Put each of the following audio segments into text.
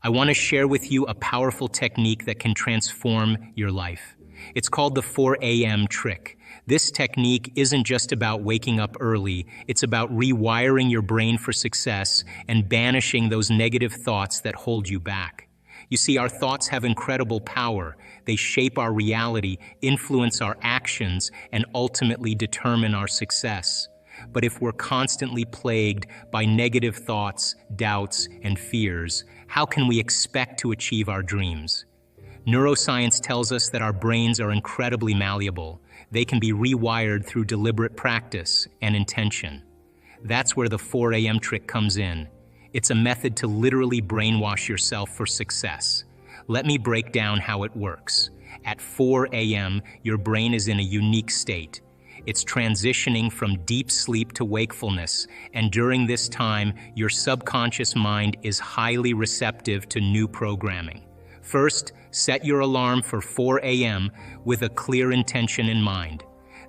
I want to share with you a powerful technique that can transform your life. It's called the 4 a.m. trick. This technique isn't just about waking up early, it's about rewiring your brain for success and banishing those negative thoughts that hold you back. You see, our thoughts have incredible power. They shape our reality, influence our actions, and ultimately determine our success. But if we're constantly plagued by negative thoughts, doubts, and fears, how can we expect to achieve our dreams? Neuroscience tells us that our brains are incredibly malleable. They can be rewired through deliberate practice and intention. That's where the 4 a.m. trick comes in. It's a method to literally brainwash yourself for success. Let me break down how it works. At 4 a.m., your brain is in a unique state. It's transitioning from deep sleep to wakefulness, and during this time, your subconscious mind is highly receptive to new programming. First, set your alarm for 4 a.m. with a clear intention in mind.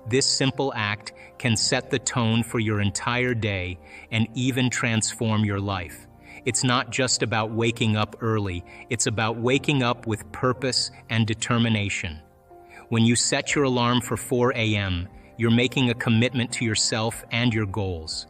This simple act can set the tone for your entire day and even transform your life. It's not just about waking up early, it's about waking up with purpose and determination. When you set your alarm for 4 a.m., you're making a commitment to yourself and your goals.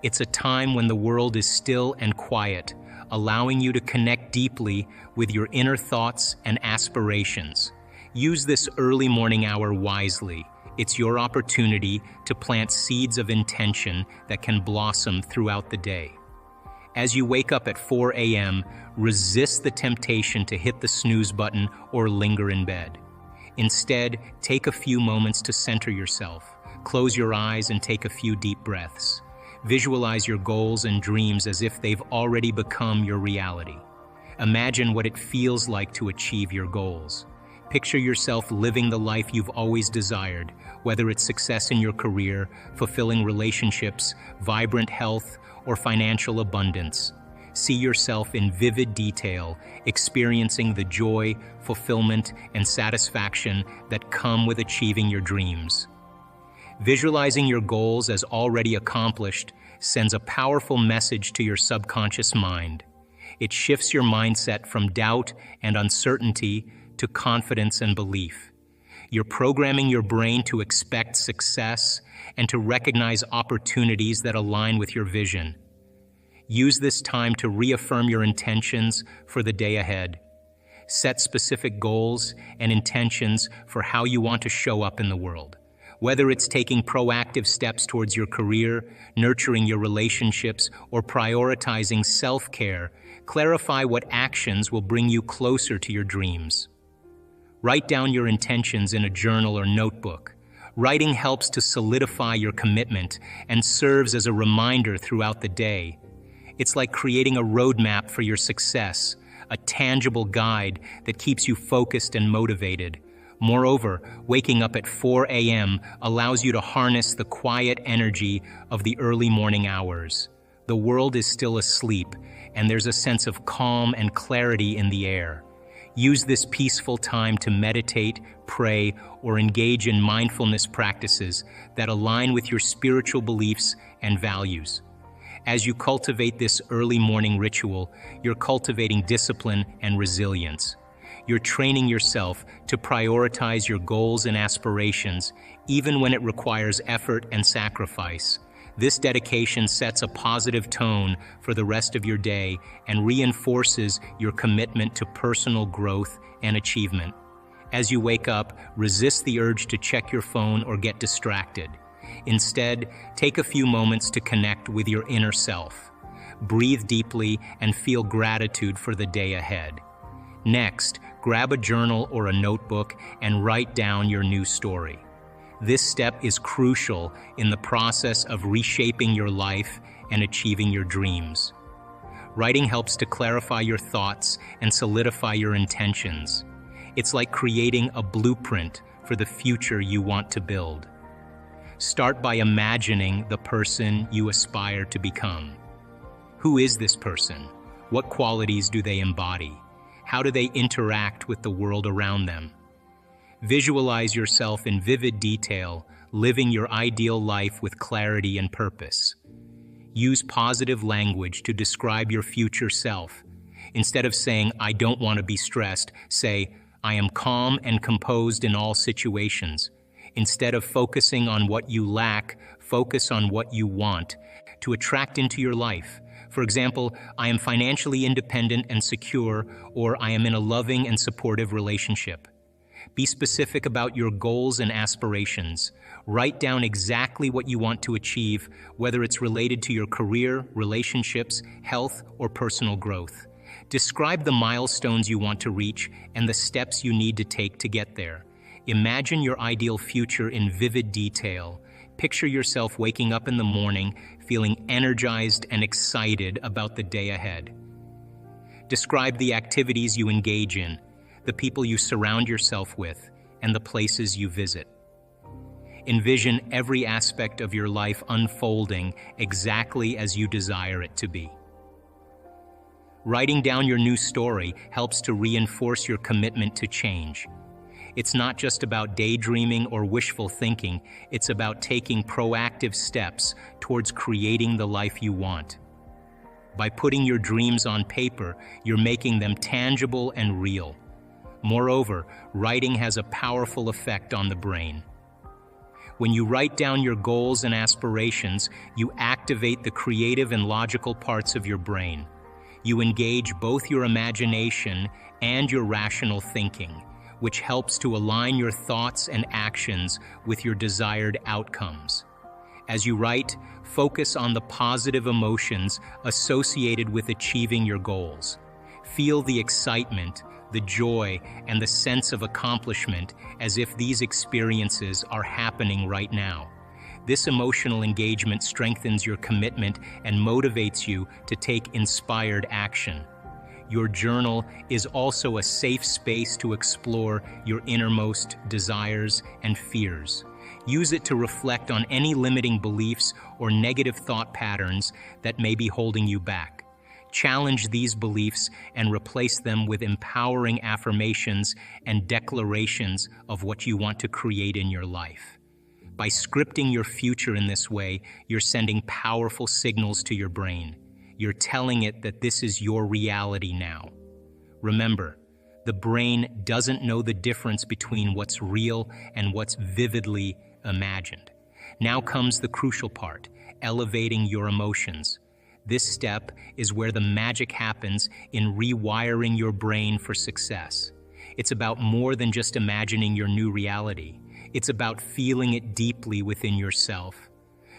It's a time when the world is still and quiet, allowing you to connect deeply with your inner thoughts and aspirations. Use this early morning hour wisely. It's your opportunity to plant seeds of intention that can blossom throughout the day. As you wake up at 4 a.m., resist the temptation to hit the snooze button or linger in bed. Instead, take a few moments to center yourself. Close your eyes and take a few deep breaths. Visualize your goals and dreams as if they've already become your reality. Imagine what it feels like to achieve your goals. Picture yourself living the life you've always desired, whether it's success in your career, fulfilling relationships, vibrant health, or financial abundance. See yourself in vivid detail, experiencing the joy, fulfillment, and satisfaction that come with achieving your dreams. Visualizing your goals as already accomplished sends a powerful message to your subconscious mind. It shifts your mindset from doubt and uncertainty to confidence and belief. You're programming your brain to expect success and to recognize opportunities that align with your vision. Use this time to reaffirm your intentions for the day ahead. Set specific goals and intentions for how you want to show up in the world. Whether it's taking proactive steps towards your career, nurturing your relationships, or prioritizing self-care, clarify what actions will bring you closer to your dreams. Write down your intentions in a journal or notebook. Writing helps to solidify your commitment and serves as a reminder throughout the day. It's like creating a roadmap for your success, a tangible guide that keeps you focused and motivated. Moreover, waking up at 4 a.m. allows you to harness the quiet energy of the early morning hours. The world is still asleep, and there's a sense of calm and clarity in the air. Use this peaceful time to meditate, pray, or engage in mindfulness practices that align with your spiritual beliefs and values. As you cultivate this early morning ritual, you're cultivating discipline and resilience. You're training yourself to prioritize your goals and aspirations, even when it requires effort and sacrifice. This dedication sets a positive tone for the rest of your day and reinforces your commitment to personal growth and achievement. As you wake up, resist the urge to check your phone or get distracted. Instead, take a few moments to connect with your inner self. Breathe deeply and feel gratitude for the day ahead. Next, grab a journal or a notebook and write down your new story. This step is crucial in the process of reshaping your life and achieving your dreams. Writing helps to clarify your thoughts and solidify your intentions. It's like creating a blueprint for the future you want to build. Start by imagining the person you aspire to become. Who is this person? What qualities do they embody? How do they interact with the world around them? Visualize yourself in vivid detail, living your ideal life with clarity and purpose. Use positive language to describe your future self. Instead of saying, "I don't want to be stressed," say, "I am calm and composed in all situations." Instead of focusing on what you lack, focus on what you want to attract into your life. For example, "I am financially independent and secure," or "I am in a loving and supportive relationship." Be specific about your goals and aspirations. Write down exactly what you want to achieve, whether it's related to your career, relationships, health, or personal growth. Describe the milestones you want to reach and the steps you need to take to get there. Imagine your ideal future in vivid detail. Picture yourself waking up in the morning, feeling energized and excited about the day ahead. Describe the activities you engage in, the people you surround yourself with, and the places you visit. Envision every aspect of your life unfolding exactly as you desire it to be. Writing down your new story helps to reinforce your commitment to change. It's not just about daydreaming or wishful thinking, it's about taking proactive steps towards creating the life you want. By putting your dreams on paper, you're making them tangible and real. Moreover, writing has a powerful effect on the brain. When you write down your goals and aspirations, you activate the creative and logical parts of your brain. You engage both your imagination and your rational thinking, which helps to align your thoughts and actions with your desired outcomes. As you write, focus on the positive emotions associated with achieving your goals. Feel the excitement, the joy, and the sense of accomplishment as if these experiences are happening right now. This emotional engagement strengthens your commitment and motivates you to take inspired action. Your journal is also a safe space to explore your innermost desires and fears. Use it to reflect on any limiting beliefs or negative thought patterns that may be holding you back. Challenge these beliefs and replace them with empowering affirmations and declarations of what you want to create in your life. By scripting your future in this way, you're sending powerful signals to your brain. You're telling it that this is your reality now. Remember, the brain doesn't know the difference between what's real and what's vividly imagined. Now comes the crucial part, elevating your emotions. This step is where the magic happens in rewiring your brain for success. It's about more than just imagining your new reality. It's about feeling it deeply within yourself.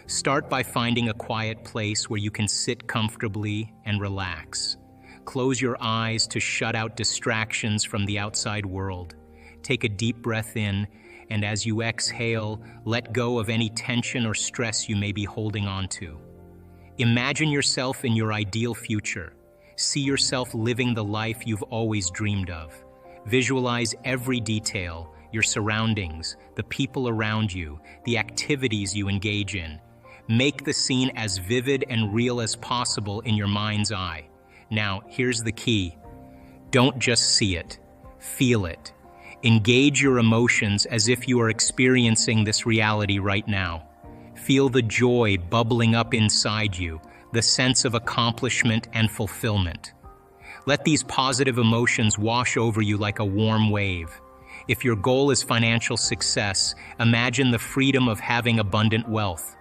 Start by finding a quiet place where you can sit comfortably and relax. Close your eyes to shut out distractions from the outside world. Take a deep breath in, and as you exhale, let go of any tension or stress you may be holding on to. Imagine yourself in your ideal future. See yourself living the life you've always dreamed of. Visualize every detail, your surroundings, the people around you, the activities you engage in. Make the scene as vivid and real as possible in your mind's eye. Now, here's the key. Don't just see it, feel it. Engage your emotions as if you are experiencing this reality right now. Feel the joy bubbling up inside you, the sense of accomplishment and fulfillment. Let these positive emotions wash over you like a warm wave. If your goal is financial success, imagine the freedom of having abundant wealth.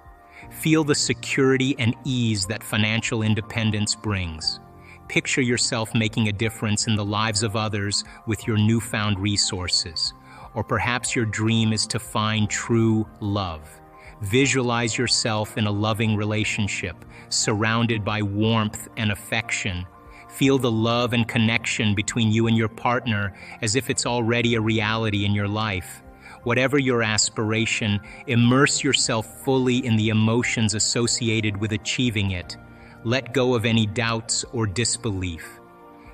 Feel the security and ease that financial independence brings. Picture yourself making a difference in the lives of others with your newfound resources. Or perhaps your dream is to find true love. Visualize yourself in a loving relationship, surrounded by warmth and affection. Feel the love and connection between you and your partner as if it's already a reality in your life. Whatever your aspiration, immerse yourself fully in the emotions associated with achieving it. Let go of any doubts or disbelief.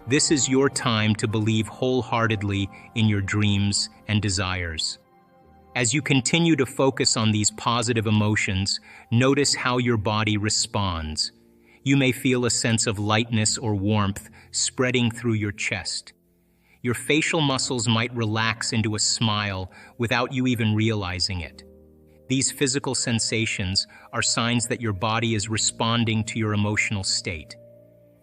This is your time to believe wholeheartedly in your dreams and desires. As you continue to focus on these positive emotions, notice how your body responds. You may feel a sense of lightness or warmth spreading through your chest. Your facial muscles might relax into a smile without you even realizing it. These physical sensations are signs that your body is responding to your emotional state.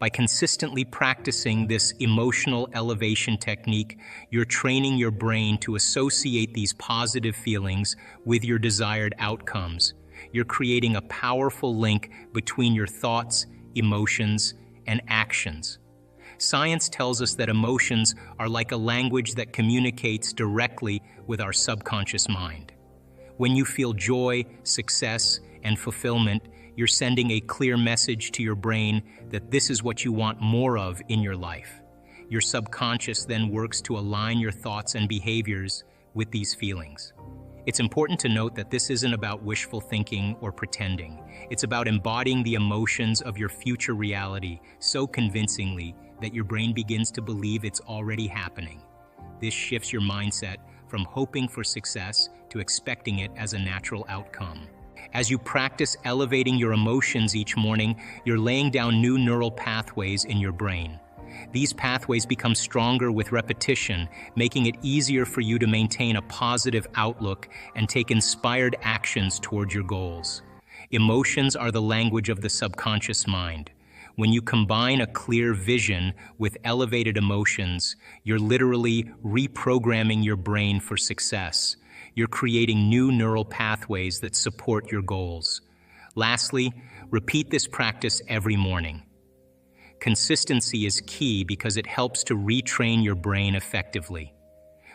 By consistently practicing this emotional elevation technique, you're training your brain to associate these positive feelings with your desired outcomes. You're creating a powerful link between your thoughts, emotions, and actions. Science tells us that emotions are like a language that communicates directly with our subconscious mind. When you feel joy, success, and fulfillment, you're sending a clear message to your brain that this is what you want more of in your life. Your subconscious then works to align your thoughts and behaviors with these feelings. It's important to note that this isn't about wishful thinking or pretending. It's about embodying the emotions of your future reality so convincingly that your brain begins to believe it's already happening. This shifts your mindset from hoping for success to expecting it as a natural outcome. As you practice elevating your emotions each morning, you're laying down new neural pathways in your brain. These pathways become stronger with repetition, making it easier for you to maintain a positive outlook and take inspired actions toward your goals. Emotions are the language of the subconscious mind. When you combine a clear vision with elevated emotions, you're literally reprogramming your brain for success. You're creating new neural pathways that support your goals. Lastly, repeat this practice every morning. Consistency is key because it helps to retrain your brain effectively.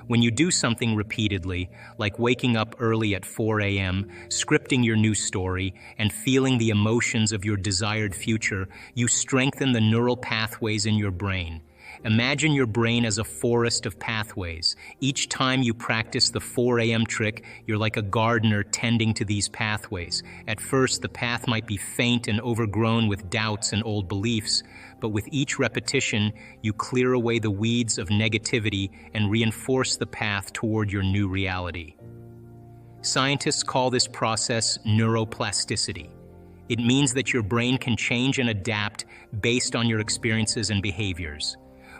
When you do something repeatedly, like waking up early at 4 a.m., scripting your new story, and feeling the emotions of your desired future, you strengthen the neural pathways in your brain. Imagine your brain as a forest of pathways. Each time you practice the 4 a.m. trick, you're like a gardener tending to these pathways. At first, the path might be faint and overgrown with doubts and old beliefs, but with each repetition, you clear away the weeds of negativity and reinforce the path toward your new reality. Scientists call this process neuroplasticity. It means that your brain can change and adapt based on your experiences and behaviors.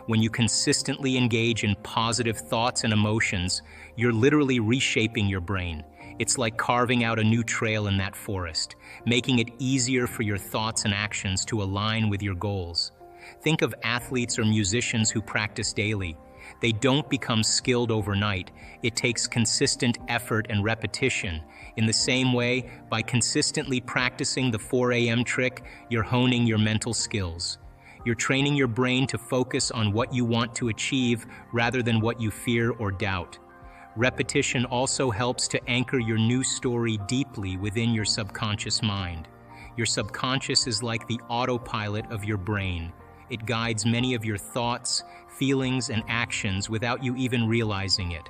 When you consistently engage in positive thoughts and emotions, you're literally reshaping your brain. It's like carving out a new trail in that forest, making it easier for your thoughts and actions to align with your goals. Think of athletes or musicians who practice daily. They don't become skilled overnight. It takes consistent effort and repetition. In the same way, by consistently practicing the 4 a.m. trick, you're honing your mental skills. You're training your brain to focus on what you want to achieve rather than what you fear or doubt. Repetition also helps to anchor your new story deeply within your subconscious mind. Your subconscious is like the autopilot of your brain. It guides many of your thoughts, feelings, and actions without you even realizing it.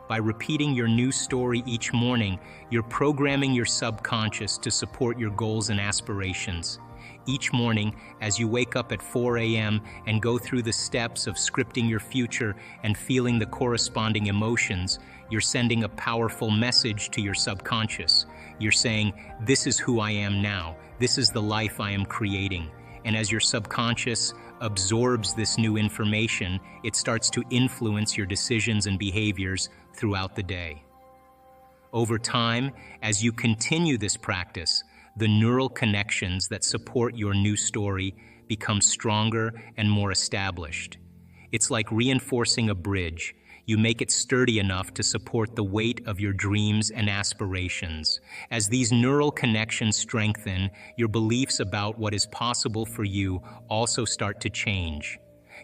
By repeating your new story each morning, you're programming your subconscious to support your goals and aspirations. Each morning, as you wake up at 4 a.m. and go through the steps of scripting your future and feeling the corresponding emotions, you're sending a powerful message to your subconscious. You're saying, "This is who I am now. This is the life I am creating." And as your subconscious absorbs this new information, it starts to influence your decisions and behaviors throughout the day. Over time, as you continue this practice, the neural connections that support your new story become stronger and more established. It's like reinforcing a bridge. You make it sturdy enough to support the weight of your dreams and aspirations. As these neural connections strengthen, your beliefs about what is possible for you also start to change.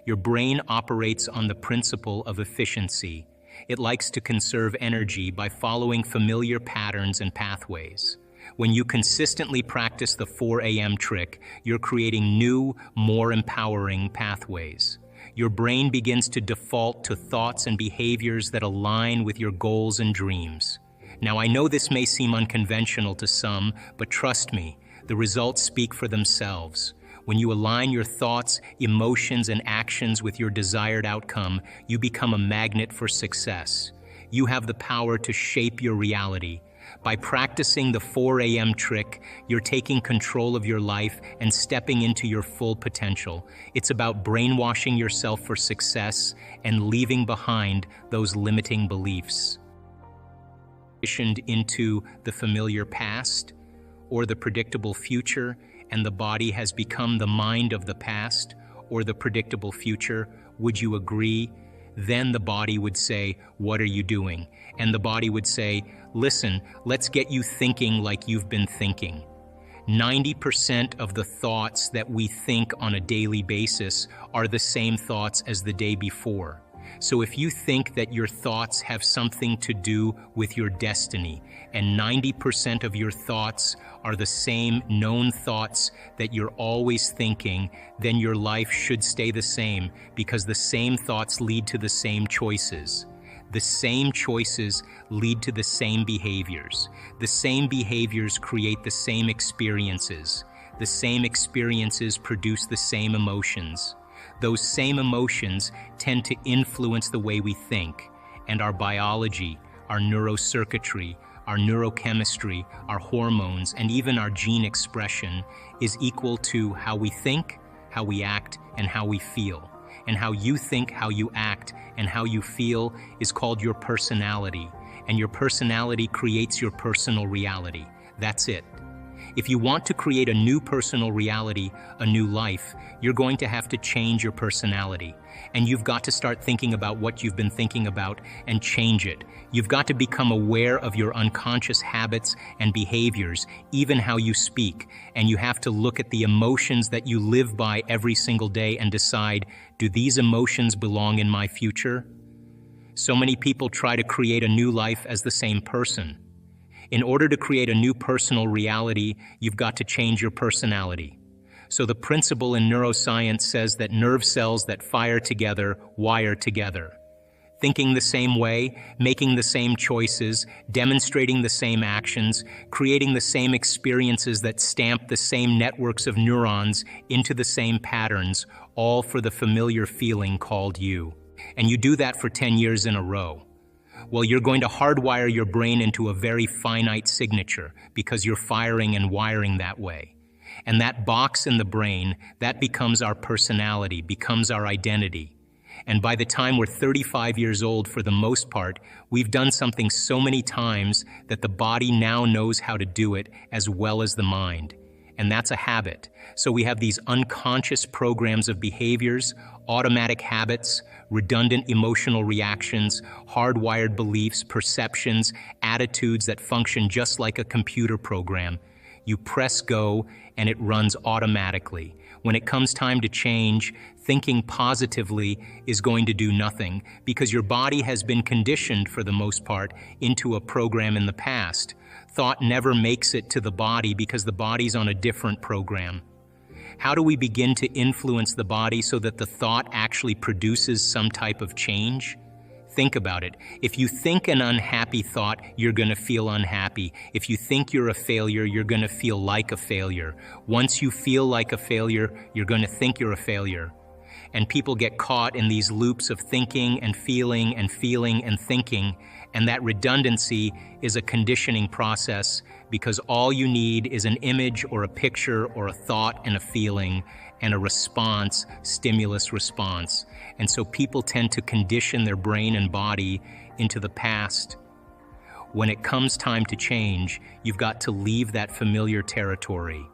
Your brain operates on the principle of efficiency. It likes to conserve energy by following familiar patterns and pathways. When you consistently practice the 4 a.m. trick, you're creating new, more empowering pathways. Your brain begins to default to thoughts and behaviors that align with your goals and dreams. Now, I know this may seem unconventional to some, but trust me, the results speak for themselves. When you align your thoughts, emotions, and actions with your desired outcome, you become a magnet for success. You have the power to shape your reality. By practicing the 4 a.m. trick, you're taking control of your life and stepping into your full potential. It's about brainwashing yourself for success and leaving behind those limiting beliefs. Transitioned into the familiar past or the predictable future, and the body has become the mind of the past, or the predictable future? Would you agree? Then the body would say, "What are you doing?" And the body would say, "Listen, let's get you thinking like you've been thinking." 90% of the thoughts that we think on a daily basis are the same thoughts as the day before. So if you think that your thoughts have something to do with your destiny, and 90% of your thoughts are the same known thoughts that you're always thinking, then your life should stay the same, because the same thoughts lead to the same choices. The same choices lead to the same behaviors. The same behaviors create the same experiences. The same experiences produce the same emotions. Those same emotions tend to influence the way we think, and our biology, our neurocircuitry, our neurochemistry, our hormones, and even our gene expression is equal to how we think, how we act, and how we feel. And how you think, how you act, and how you feel is called your personality, and your personality creates your personal reality. That's it. If you want to create a new personal reality, a new life, you're going to have to change your personality. And you've got to start thinking about what you've been thinking about and change it. You've got to become aware of your unconscious habits and behaviors, even how you speak. And you have to look at the emotions that you live by every single day and decide, do these emotions belong in my future? So many people try to create a new life as the same person. In order to create a new personal reality, you've got to change your personality. So the principle in neuroscience says that nerve cells that fire together wire together. Thinking the same way, making the same choices, demonstrating the same actions, creating the same experiences that stamp the same networks of neurons into the same patterns, all for the familiar feeling called you. And you do that for 10 years in a row. Well, you're going to hardwire your brain into a very finite signature because you're firing and wiring that way. And that box in the brain, that becomes our personality, becomes our identity. And by the time we're 35 years old, for the most part, we've done something so many times that the body now knows how to do it as well as the mind. And that's a habit. So we have these unconscious programs of behaviors, automatic habits, redundant emotional reactions, hardwired beliefs, perceptions, attitudes that function just like a computer program. You press go and it runs automatically. When it comes time to change, thinking positively is going to do nothing because your body has been conditioned for the most part into a program in the past. Thought never makes it to the body because the body's on a different program. How do we begin to influence the body so that the thought actually produces some type of change? Think about it. If you think an unhappy thought, you're going to feel unhappy. If you think you're a failure, you're going to feel like a failure. Once you feel like a failure, you're going to think you're a failure. And people get caught in these loops of thinking and feeling and feeling and thinking, and that redundancy is a conditioning process because all you need is an image or a picture or a thought and a feeling and a response, stimulus response. And so people tend to condition their brain and body into the past. When it comes time to change, you've got to leave that familiar territory.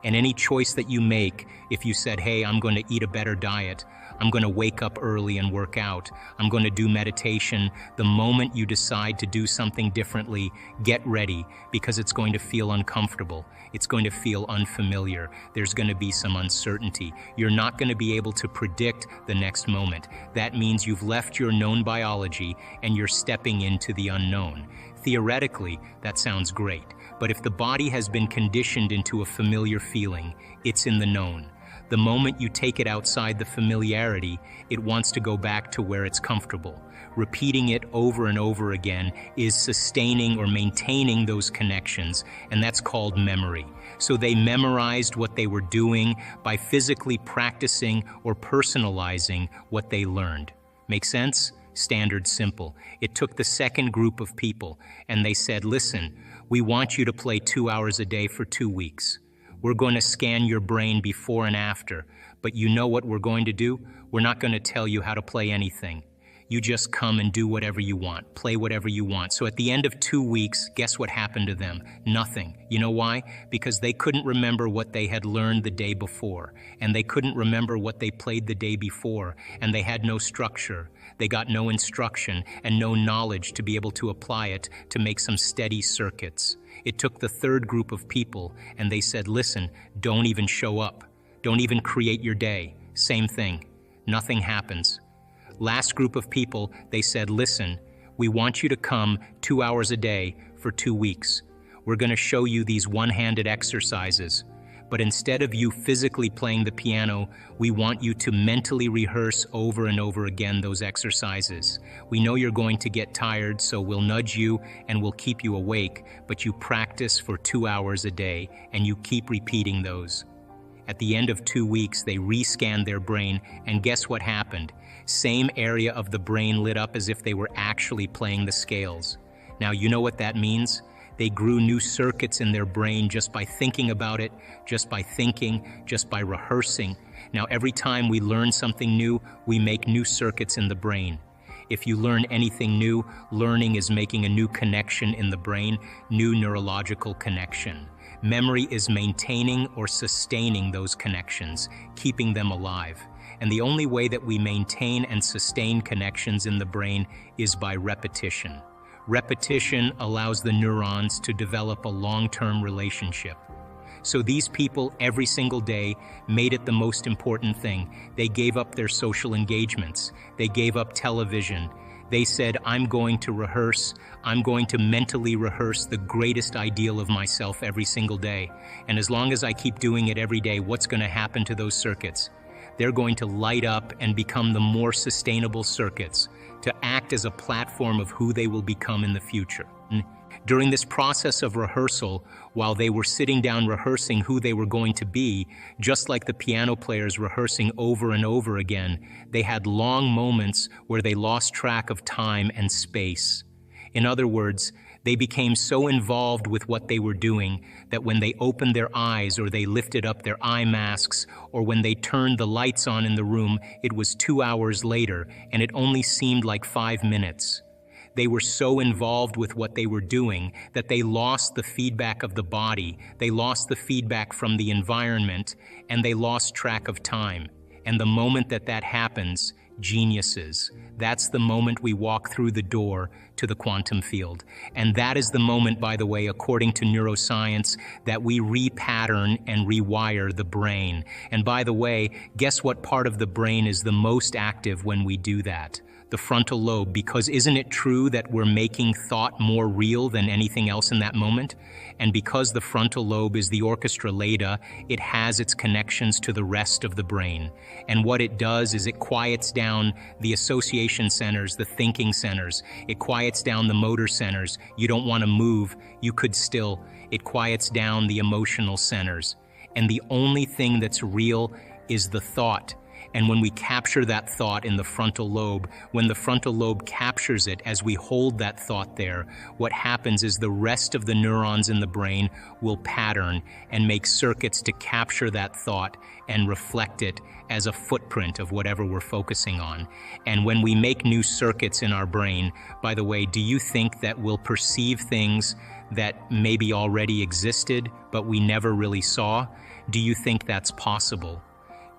And any choice that you make, if you said, hey, I'm going to eat a better diet, I'm going to wake up early and work out, I'm going to do meditation, the moment you decide to do something differently, get ready because it's going to feel uncomfortable. It's going to feel unfamiliar. There's going to be some uncertainty. You're not going to be able to predict the next moment. That means you've left your known biology and you're stepping into the unknown. Theoretically, that sounds great. But if the body has been conditioned into a familiar feeling, it's in the known. The moment you take it outside the familiarity, it wants to go back to where it's comfortable. Repeating it over and over again is sustaining or maintaining those connections, and that's called memory. So they memorized what they were doing by physically practicing or personalizing what they learned. Make sense? Standard simple. It took the second group of people, and they said, listen, we want you to play 2 hours a day for 2 weeks. We're going to scan your brain before and after, but you know what we're going to do? We're not going to tell you how to play anything. You just come and do whatever you want, play whatever you want. So at the end of 2 weeks, guess what happened to them? Nothing. You know why? Because they couldn't remember what they had learned the day before, and they couldn't remember what they played the day before, and they had no structure. They got no instruction and no knowledge to be able to apply it to make some steady circuits. It took the third group of people, and they said, listen, don't even show up. Don't even create your day. Same thing. Nothing happens. Last group of people, they said, listen, we want you to come 2 hours a day for 2 weeks. We're going to show you these one-handed exercises. But instead of you physically playing the piano, we want you to mentally rehearse over and over again those exercises. We know you're going to get tired, so we'll nudge you and we'll keep you awake, but you practice for 2 hours a day and you keep repeating those. At the end of 2 weeks, they rescanned their brain, and guess what happened? Same area of the brain lit up as if they were actually playing the scales. Now, you know what that means? They grew new circuits in their brain just by thinking about it, just by thinking, just by rehearsing. Now, every time we learn something new, we make new circuits in the brain. If you learn anything new, learning is making a new connection in the brain, new neurological connection. Memory is maintaining or sustaining those connections, keeping them alive. And the only way that we maintain and sustain connections in the brain is by repetition. Repetition allows the neurons to develop a long-term relationship. So these people every single day made it the most important thing. They gave up their social engagements. They gave up television. They said, I'm going to rehearse. I'm going to mentally rehearse the greatest ideal of myself every single day. And as long as I keep doing it every day, what's going to happen to those circuits? They're going to light up and become the more sustainable circuits, to act as a platform of who they will become in the future. During this process of rehearsal, while they were sitting down rehearsing who they were going to be, just like the piano players rehearsing over and over again, they had long moments where they lost track of time and space. In other words, they became so involved with what they were doing that when they opened their eyes or they lifted up their eye masks or when they turned the lights on in the room, it was 2 hours later and it only seemed like 5 minutes. They were so involved with what they were doing that they lost the feedback of the body, they lost the feedback from the environment, and they lost track of time. And the moment that that happens, geniuses. That's the moment we walk through the door to the quantum field. And that is the moment, by the way, according to neuroscience, that we repattern and rewire the brain. And by the way, guess what part of the brain is the most active when we do that? The frontal lobe, because isn't it true that we're making thought more real than anything else in that moment? And because the frontal lobe is the orchestra leda, it has its connections to the rest of the brain. And what it does is it quiets down the association centers, the thinking centers. It quiets down the motor centers. You don't want to move, you could still. It quiets down the emotional centers. And the only thing that's real is the thought. And when we capture that thought in the frontal lobe, when the frontal lobe captures it as we hold that thought there, what happens is the rest of the neurons in the brain will pattern and make circuits to capture that thought and reflect it as a footprint of whatever we're focusing on. And when we make new circuits in our brain, by the way, do you think that we'll perceive things that maybe already existed, but we never really saw? Do you think that's possible?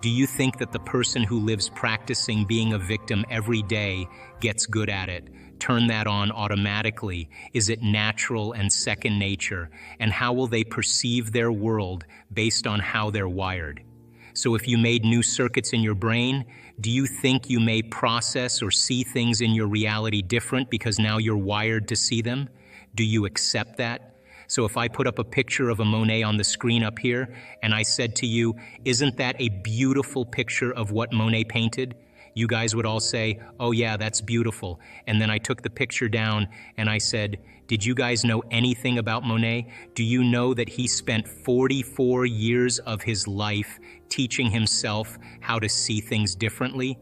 Do you think that the person who lives practicing being a victim every day gets good at it? Turn that on automatically? Is it natural and second nature? And how will they perceive their world based on how they're wired? So if you made new circuits in your brain, do you think you may process or see things in your reality different because now you're wired to see them? Do you accept that? So if I put up a picture of a Monet on the screen up here, and I said to you, isn't that a beautiful picture of what Monet painted? You guys would all say, oh yeah, that's beautiful. And then I took the picture down and I said, did you guys know anything about Monet? Do you know that he spent 44 years of his life teaching himself how to see things differently?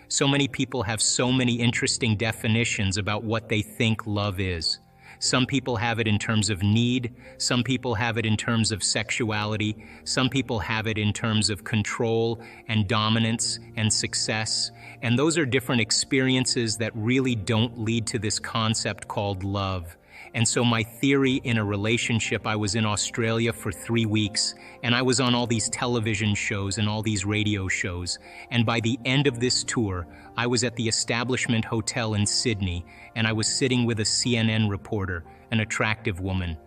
So many people have so many interesting definitions about what they think love is. Some people have it in terms of need, some people have it in terms of sexuality, some people have it in terms of control and dominance and success, and those are different experiences that really don't lead to this concept called love. And so my theory in a relationship, I was in Australia for 3 weeks, and I was on all these television shows and all these radio shows, and by the end of this tour, I was at the Establishment Hotel in Sydney, and I was sitting with a CNN reporter, an attractive woman,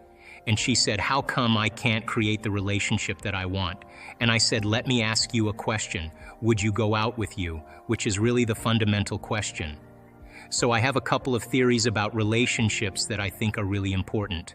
and she said, "How come I can't create the relationship that I want?" And I said, "Let me ask you a question. Would you go out with you?" Which is really the fundamental question. So I have a couple of theories about relationships that I think are really important.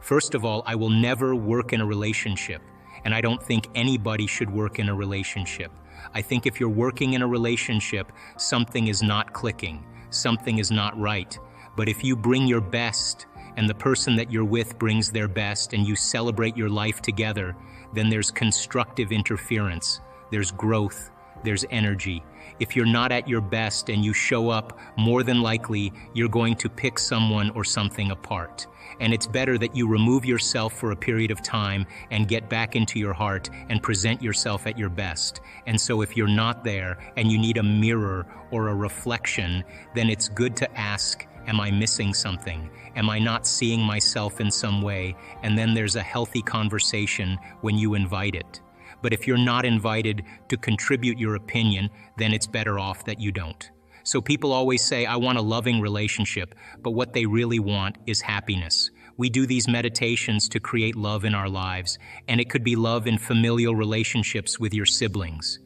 First of all, I will never work in a relationship, and I don't think anybody should work in a relationship. I think if you're working in a relationship, something is not clicking, something is not right. But if you bring your best, and the person that you're with brings their best, and you celebrate your life together, then there's constructive interference, there's growth, there's energy. If you're not at your best and you show up, more than likely you're going to pick someone or something apart. And it's better that you remove yourself for a period of time and get back into your heart and present yourself at your best. And so if you're not there and you need a mirror or a reflection, then it's good to ask, am I missing something? Am I not seeing myself in some way? And then there's a healthy conversation when you invite it. But if you're not invited to contribute your opinion, then it's better off that you don't. So people always say, I want a loving relationship, but what they really want is happiness. We do these meditations to create love in our lives, and it could be love in familial relationships with your siblings.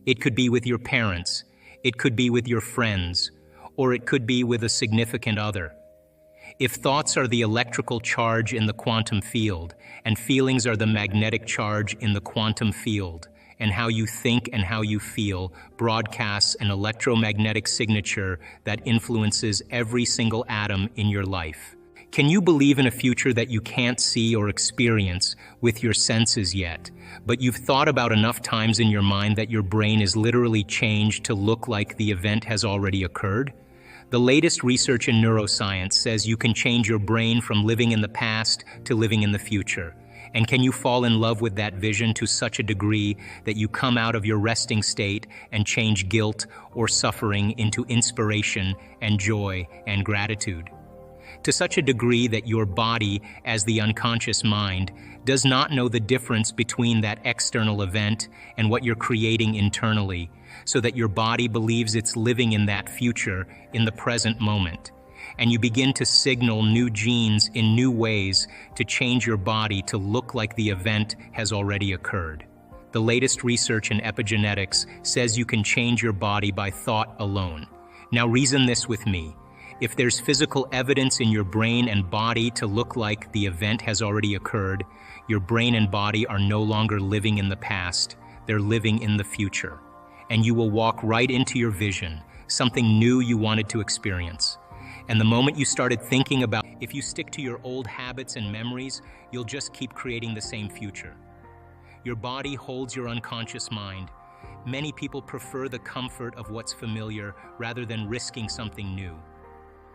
It could be with your parents. It could be with your friends, or it could be with a significant other. If thoughts are the electrical charge in the quantum field, and feelings are the magnetic charge in the quantum field, and how you think and how you feel broadcasts an electromagnetic signature that influences every single atom in your life. Can you believe in a future that you can't see or experience with your senses yet, but you've thought about enough times in your mind that your brain is literally changed to look like the event has already occurred? The latest research in neuroscience says you can change your brain from living in the past to living in the future. And can you fall in love with that vision to such a degree that you come out of your resting state and change guilt or suffering into inspiration and joy and gratitude? To such a degree that your body, as the unconscious mind, does not know the difference between that external event and what you're creating internally, so that your body believes it's living in that future in the present moment. And you begin to signal new genes in new ways to change your body to look like the event has already occurred. The latest research in epigenetics says you can change your body by thought alone. Now reason this with me. If there's physical evidence in your brain and body to look like the event has already occurred, your brain and body are no longer living in the past, they're living in the future. And you will walk right into your vision, something new you wanted to experience. And the moment you started thinking about, if you stick to your old habits and memories, you'll just keep creating the same future. Your body holds your unconscious mind. Many people prefer the comfort of what's familiar rather than risking something new.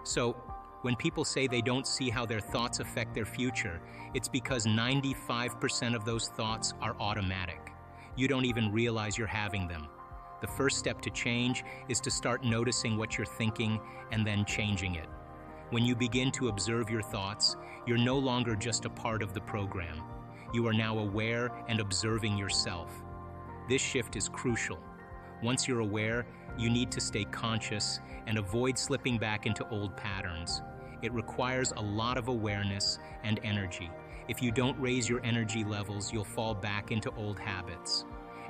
So, when people say they don't see how their thoughts affect their future, it's because 95% of those thoughts are automatic. You don't even realize you're having them. The first step to change is to start noticing what you're thinking and then changing it. When you begin to observe your thoughts, you're no longer just a part of the program. You are now aware and observing yourself. This shift is crucial. Once you're aware, you need to stay conscious and avoid slipping back into old patterns. It requires a lot of awareness and energy. If you don't raise your energy levels, you'll fall back into old habits.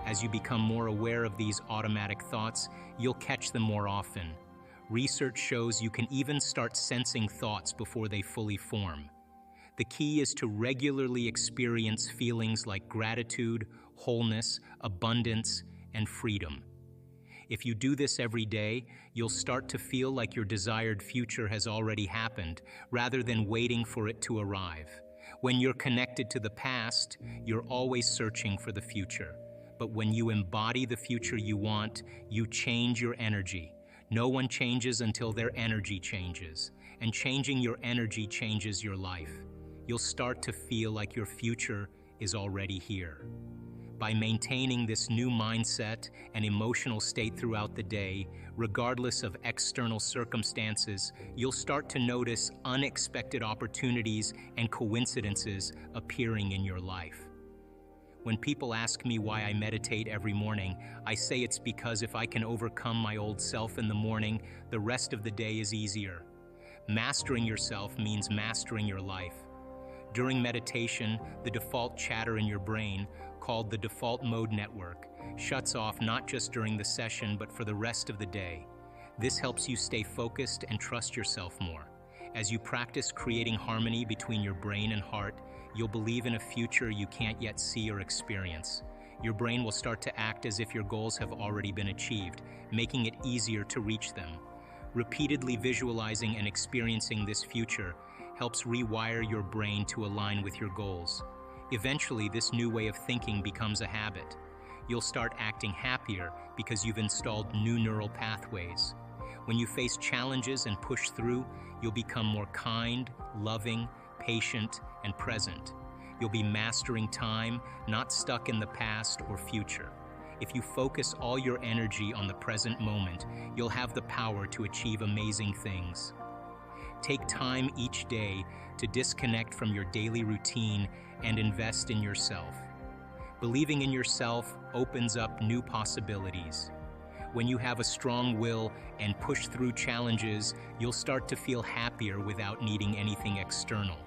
As you become more aware of these automatic thoughts, you'll catch them more often. Research shows you can even start sensing thoughts before they fully form. The key is to regularly experience feelings like gratitude, wholeness, abundance, and freedom. If you do this every day, you'll start to feel like your desired future has already happened, rather than waiting for it to arrive. When you're connected to the past, you're always searching for the future. But when you embody the future you want, you change your energy. No one changes until their energy changes, and changing your energy changes your life. You'll start to feel like your future is already here. By maintaining this new mindset and emotional state throughout the day, regardless of external circumstances, you'll start to notice unexpected opportunities and coincidences appearing in your life. When people ask me why I meditate every morning, I say it's because if I can overcome my old self in the morning, the rest of the day is easier. Mastering yourself means mastering your life. During meditation, the default chatter in your brain, called the default mode network, shuts off not just during the session but for the rest of the day. This helps you stay focused and trust yourself more. As you practice creating harmony between your brain and heart, you'll believe in a future you can't yet see or experience. Your brain will start to act as if your goals have already been achieved, making it easier to reach them. Repeatedly visualizing and experiencing this future helps rewire your brain to align with your goals. Eventually, this new way of thinking becomes a habit. You'll start acting happier because you've installed new neural pathways. When you face challenges and push through, you'll become more kind, loving, patient, and present. You'll be mastering time, not stuck in the past or future. If you focus all your energy on the present moment, you'll have the power to achieve amazing things. Take time each day to disconnect from your daily routine and invest in yourself. Believing in yourself opens up new possibilities. When you have a strong will and push through challenges, you'll start to feel happier without needing anything external.